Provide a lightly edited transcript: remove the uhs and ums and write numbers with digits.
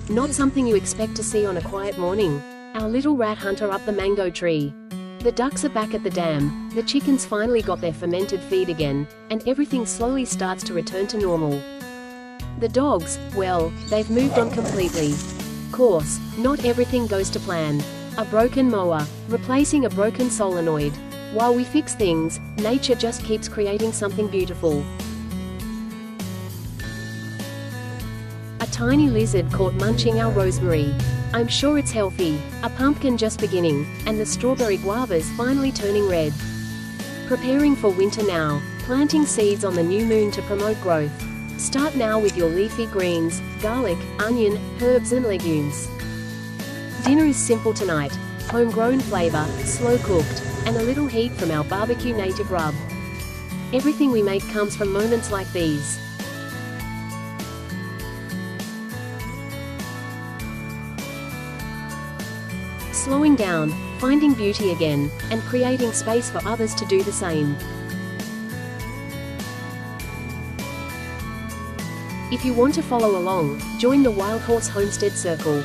Not something you expect to see on a quiet morning. Our little rat hunter up the mango tree. The ducks are back at the dam, the chickens finally got their fermented feed again, and everything slowly starts to return to normal. The dogs, well, they've moved on completely. Course, not everything goes to plan. A broken mower, replacing a broken solenoid. While we fix things, nature just keeps creating something beautiful. A tiny lizard caught munching our rosemary. I'm sure it's healthy. A pumpkin just beginning, and the strawberry guavas finally turning red. Preparing for winter now, planting seeds on the new moon to promote growth. Start now with your leafy greens, garlic, onion, herbs and legumes. Dinner is simple tonight. Homegrown flavor, slow cooked, and a little heat from our barbecue native rub. Everything we make comes from moments like these. Slowing down, finding beauty again, and creating space for others to do the same. If you want to follow along, join the Wildhorse Homestead Circle.